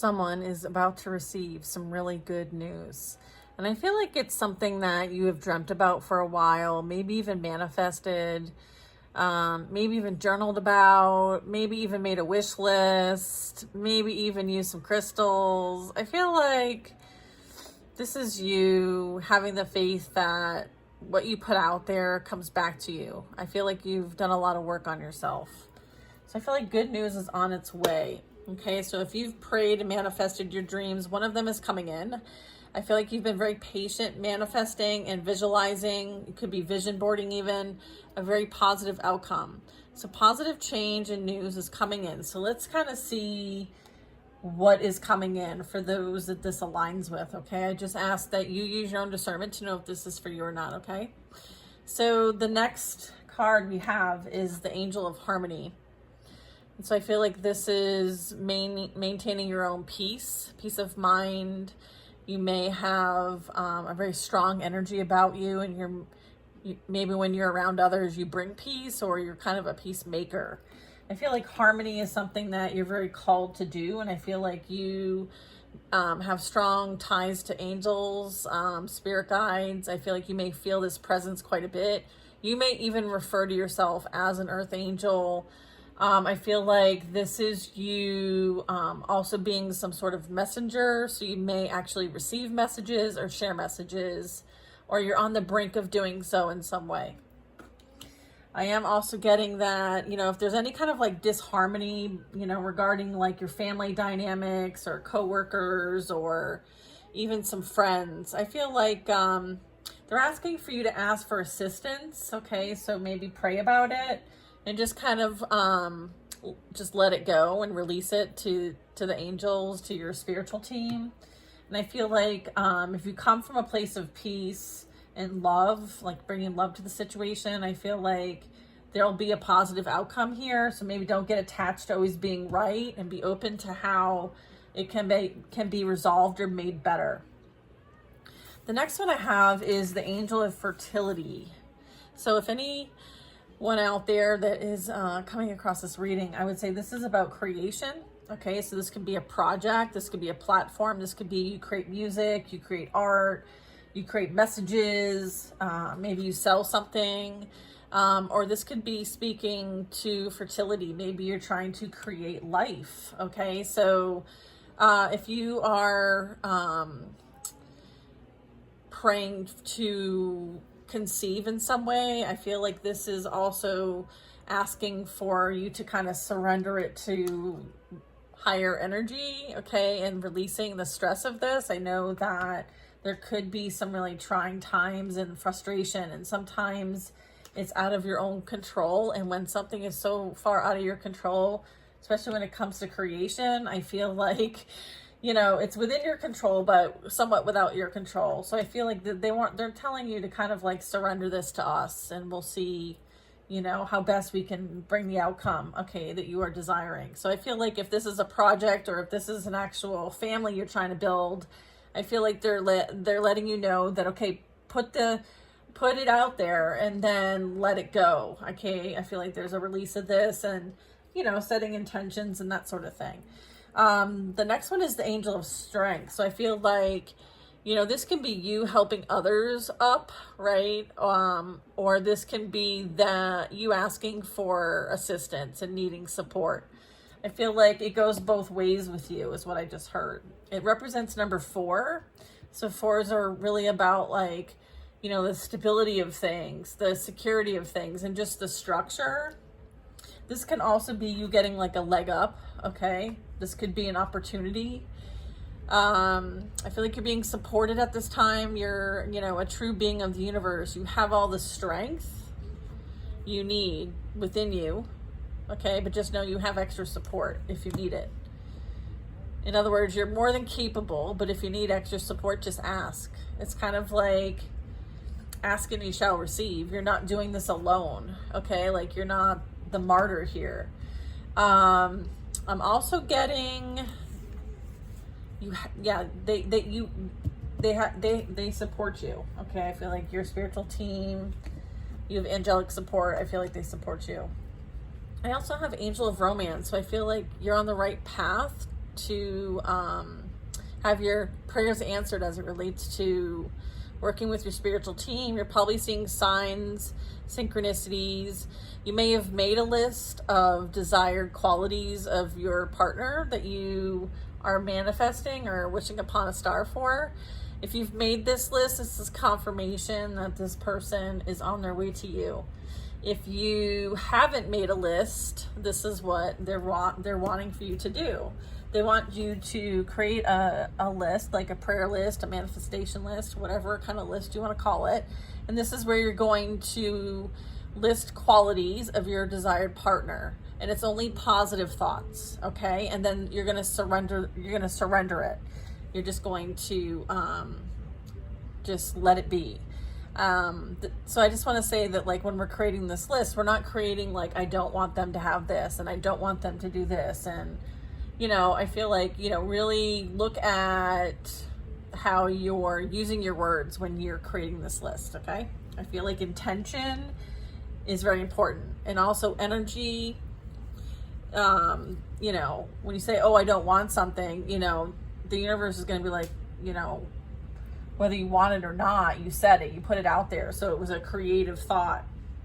someone is about to receive some really good news. And I feel like it's something that you have dreamt about for a while, maybe even manifested, maybe even journaled about, maybe even made a wish list, maybe even used some crystals. I feel like this is you having the faith that what you put out there comes back to you. I feel like you've done a lot of work on yourself. So I feel like good news is on its way. Okay, so if you've prayed and manifested your dreams, one of them is coming in. I feel like you've been very patient manifesting and visualizing. It could be vision boarding even, a very positive outcome. So positive change and news is coming in. So let's kind of see what is coming in for those that this aligns with, okay? I just ask that you use your own discernment to know if this is for you or not, okay? So the next card we have is the Angel of Harmony. And so I feel like this is maintaining your own peace of mind. You may have a very strong energy about you, and maybe when you're around others, you bring peace, or you're kind of a peacemaker. I feel like harmony is something that you're very called to do, and I feel like you have strong ties to angels, spirit guides. I feel like you may feel this presence quite a bit. You may even refer to yourself as an earth angel. I feel like this is you also being some sort of messenger. So you may actually receive messages or share messages, or you're on the brink of doing so in some way. I am also getting that, if there's any kind of like disharmony, regarding like your family dynamics or coworkers or even some friends, I feel like they're asking for you to ask for assistance. Okay, so maybe pray about it and just kind of just let it go and release it to the angels, to your spiritual team. And I feel like if you come from a place of peace and love, like bringing love to the situation, I feel like there'll be a positive outcome here. So maybe don't get attached to always being right, and be open to how it can be resolved or made better. The next one I have is the Angel of Fertility. So if anyone out there that is coming across this reading, I would say this is about creation. Okay, so this could be a project, this could be a platform, this could be you create music, you create art, you create messages, maybe you sell something, or this could be speaking to fertility. Maybe you're trying to create life. Okay, so if you are praying to conceive in some way, I feel like this is also asking for you to kind of surrender it to higher energy, okay, and releasing the stress of this. I know that there could be some really trying times and frustration, and sometimes it's out of your own control. And when something is so far out of your control, especially when it comes to creation, I feel like, it's within your control, but somewhat without your control. So I feel like they're telling you to kind of like surrender this to us, and we'll see, how best we can bring the outcome, okay, that you are desiring. So I feel like if this is a project, or if this is an actual family you're trying to build, I feel like they're letting you know that, okay, put it out there and then let it go. Okay, I feel like there's a release of this, and setting intentions and that sort of thing. The next one is the Angel of Strength. So I feel like, this can be you helping others up, right? Or this can be you asking for assistance and needing support. I feel like it goes both ways with you, is what I just heard. It represents number 4. So 4s are really about like, the stability of things, the security of things, and just the structure. This can also be you getting like a leg up, okay? This could be an opportunity. I feel like you're being supported at this time. You're, a true being of the universe. You have all the strength you need within you, okay? But just know you have extra support if you need it. In other words, you're more than capable, but if you need extra support, just ask. It's kind of like ask and you shall receive. You're not doing this alone, okay? Like, you're not the martyr here. I'm also getting they support you, okay? I feel like your spiritual team, you have angelic support. I feel like they support you. I also have Angel of Romance, so I feel like you're on the right path to have your prayers answered as it relates to working with your spiritual team. You're probably seeing signs, synchronicities. You may have made a list of desired qualities of your partner that you are manifesting or wishing upon a star for. If you've made this list, this is confirmation that this person is on their way to you. If you haven't made a list, this is what they're wanting for you to do. They want you to create a list, like a prayer list, a manifestation list, whatever kind of list you want to call it. And this is where you're going to list qualities of your desired partner. And it's only positive thoughts, okay? And then you're going to surrender it. You're just going to just let it be. So I just want to say that, like, when we're creating this list, we're not creating like, I don't want them to have this and I don't want them to do this. And, you know, I feel like, you know, really look at how you're using your words when you're creating this list, okay? I feel like intention is very important. And also energy, you know, when you say, oh, I don't want something, you know, the universe is going to be like, you know, whether you want it or not, you said it, you put it out there. So it was a creative thought,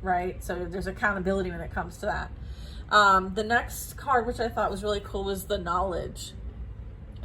right? So there's accountability when it comes to that. The next card, which I thought was really cool, was the knowledge.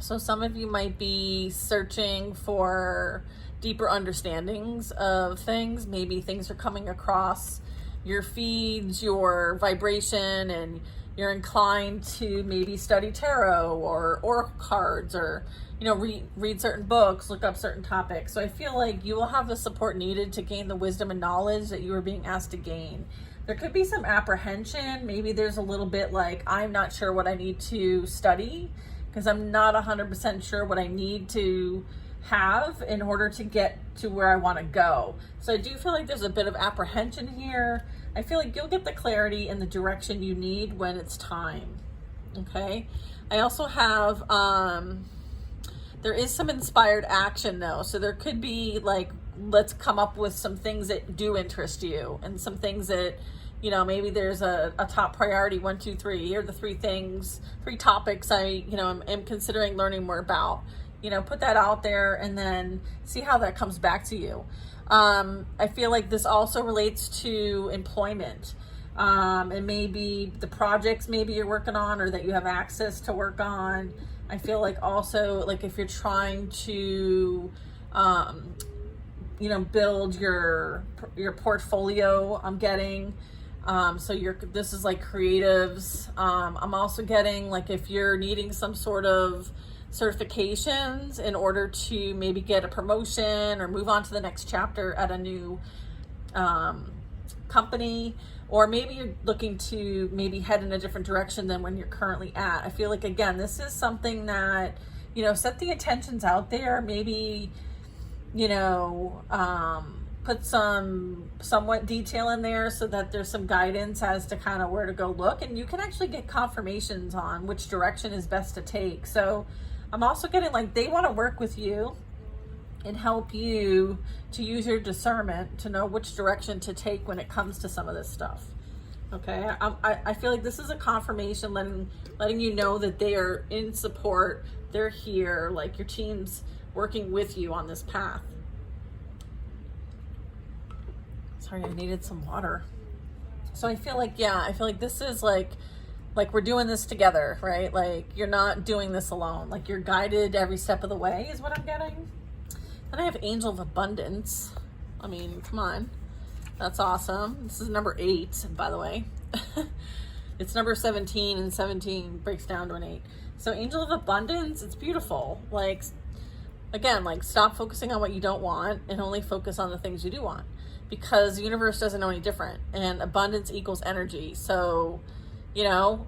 So some of you might be searching for deeper understandings of things. Maybe things are coming across your feeds, your vibration, and you're inclined to maybe study tarot or oracle cards, or, you know, read certain books, look up certain topics. So I feel like you will have the support needed to gain the wisdom and knowledge that you are being asked to gain. There could be some apprehension. Maybe there's a little bit like, I'm not sure what I need to study because I'm not 100% sure what I need to have in order to get to where I want to go. So I do feel like there's a bit of apprehension here. I feel like you'll get the clarity and the direction you need when it's time. Okay. I also have, there is some inspired action though. So there could be like, let's come up with some things that do interest you and some things that, you know, maybe there's a top priority, 1, 2, 3. Here are the 3 topics I, you know, am considering learning more about. You know, put that out there and then see how that comes back to you. I feel like this also relates to employment. And maybe the projects maybe you're working on or that you have access to work on. I feel like also, like, if you're trying to, you know, build your portfolio, I'm getting, so this is like creatives. I'm also getting, like, if you're needing some sort of certifications in order to maybe get a promotion or move on to the next chapter at a new company, or maybe you're looking to maybe head in a different direction than when you're currently at. I feel like, again, this is something that, you know, set the intentions out there. Maybe, you know, put some somewhat detail in there so that there's some guidance as to kind of where to go look, and you can actually get confirmations on which direction is best to take. So I'm also getting, like, they want to work with you and help you to use your discernment to know which direction to take when it comes to some of this stuff. Okay, I feel like this is a confirmation letting you know that they are in support. They're here, like, your team's working with you on this path. Sorry, I needed some water. So I feel like, yeah, I feel like this is like we're doing this together, right? Like, you're not doing this alone. Like, you're guided every step of the way is what I'm getting. Then I have Angel of Abundance. I mean, come on. That's awesome. This is number 8, by the way. It's number 17, and 17 breaks down to an 8. So Angel of Abundance, it's beautiful. Like, again, like, stop focusing on what you don't want and only focus on the things you do want, because the universe doesn't know any different, and abundance equals energy. So, you know,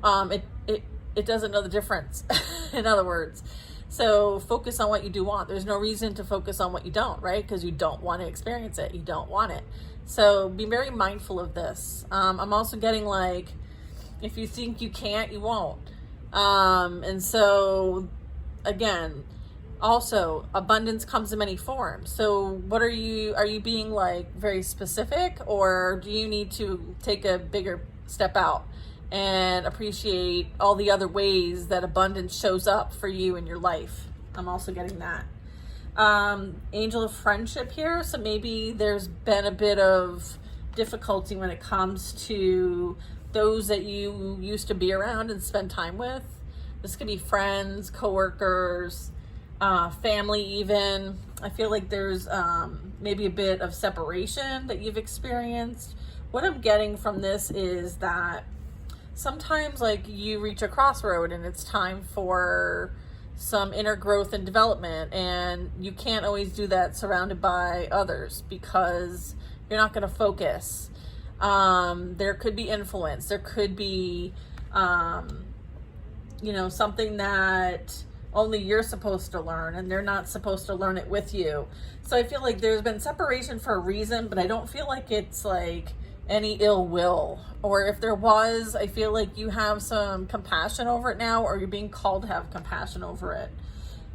it doesn't know the difference, in other words. So focus on what you do want. There's no reason to focus on what you don't, right? Because you don't want to experience it. You don't want it. So be very mindful of this. I'm also getting, like, if you think you can't, you won't. And so, again, also, abundance comes in many forms. So what are you being, like, very specific, or do you need to take a bigger step out and appreciate all the other ways that abundance shows up for you in your life. I'm also getting that. Angel of friendship here. So maybe there's been a bit of difficulty when it comes to those that you used to be around and spend time with. This could be friends, coworkers, family even. I feel like there's maybe a bit of separation that you've experienced. What I'm getting from this is that sometimes like you reach a crossroad and it's time for some inner growth and development, and you can't always do that surrounded by others because you're not going to focus. There could be influence. There could be, something that only you're supposed to learn and they're not supposed to learn it with you. So I feel like there's been separation for a reason, but I don't feel like it's like any ill will, or if there was, I feel like you have some compassion over it now, or you're being called to have compassion over it.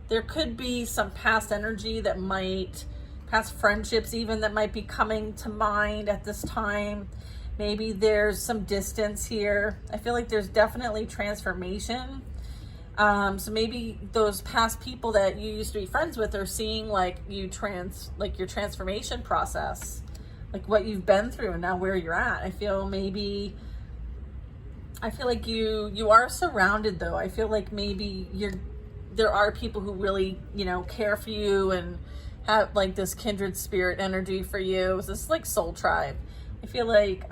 There could be some past energy that might, past friendships even, that might be coming to mind at this time. Maybe there's some distance here. I feel like there's definitely transformation. So maybe those past people that you used to be friends with are seeing like your transformation process, like what you've been through and now where you're at. I feel like you are surrounded though. I feel like maybe there are people who really, care for you and have like this kindred spirit energy for you. This is like soul tribe. I feel like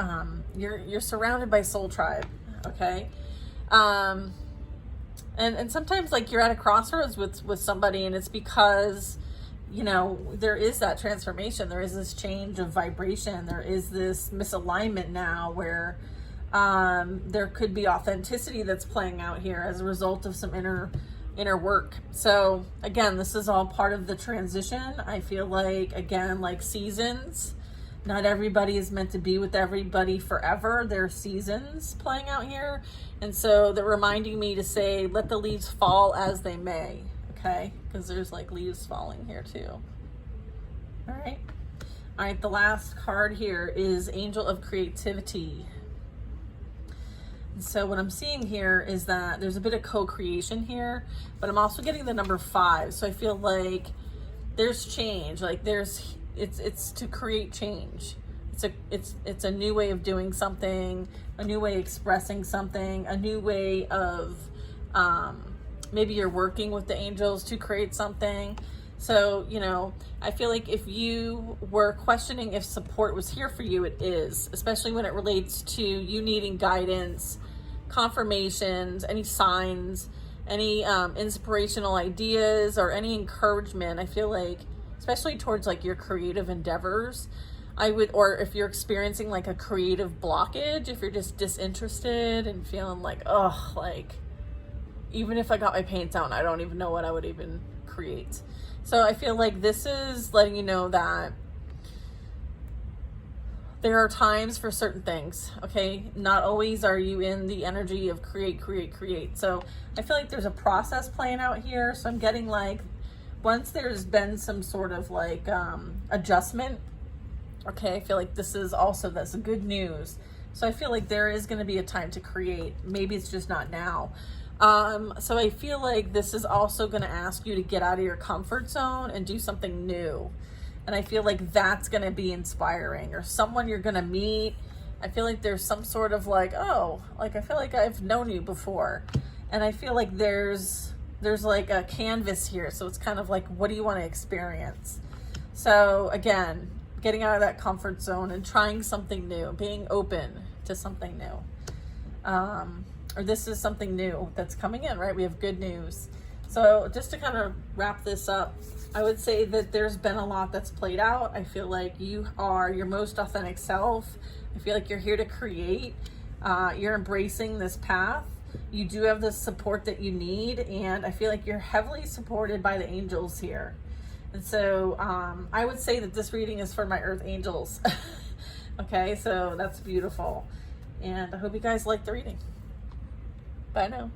you're surrounded by soul tribe. Okay. And sometimes like you're at a crossroads with somebody, and it's because there is that transformation. There is this change of vibration. There is this misalignment now where there could be authenticity that's playing out here as a result of some inner work. So again, this is all part of the transition. I feel like, again, like seasons, not everybody is meant to be with everybody forever. There are seasons playing out here. And so they're reminding me to say, let the leaves fall as they may. Okay, because there's like leaves falling here too. All right, the last card here is Angel of Creativity. And so what I'm seeing here is that there's a bit of co-creation here, but I'm also getting the number 5. So I feel like there's change, like it's to create change. It's a new way of doing something, a new way of expressing something, a new way of maybe you're working with the angels to create something. So, I feel like if you were questioning if support was here for you, it is, especially when it relates to you needing guidance, confirmations, any signs, any inspirational ideas, or any encouragement. I feel like, especially towards like your creative endeavors, or if you're experiencing like a creative blockage, if you're just disinterested and feeling like, even if I got my paints out, I don't even know what I would even create. So I feel like this is letting you know that there are times for certain things, okay? Not always are you in the energy of create. So I feel like there's a process playing out here. So I'm getting like, once there's been some sort of like adjustment, okay, I feel like that's good news. So I feel like there is going to be a time to create. Maybe it's just not now. So I feel like this is also going to ask you to get out of your comfort zone and do something new. And I feel like that's going to be inspiring, or someone you're going to meet. I feel like there's some sort of like, I feel like I've known you before. And I feel like there's like a canvas here. So it's kind of like, what do you want to experience? So again, getting out of that comfort zone and trying something new, being open to something new. Or this is something new that's coming in, right? We have good news. So just to kind of wrap this up, I would say that there's been a lot that's played out. I feel like you are your most authentic self. I feel like you're here to create. You're embracing this path. You do have the support that you need. And I feel like you're heavily supported by the angels here. And so I would say that this reading is for my earth angels. Okay, so that's beautiful. And I hope you guys like the reading. Bye now.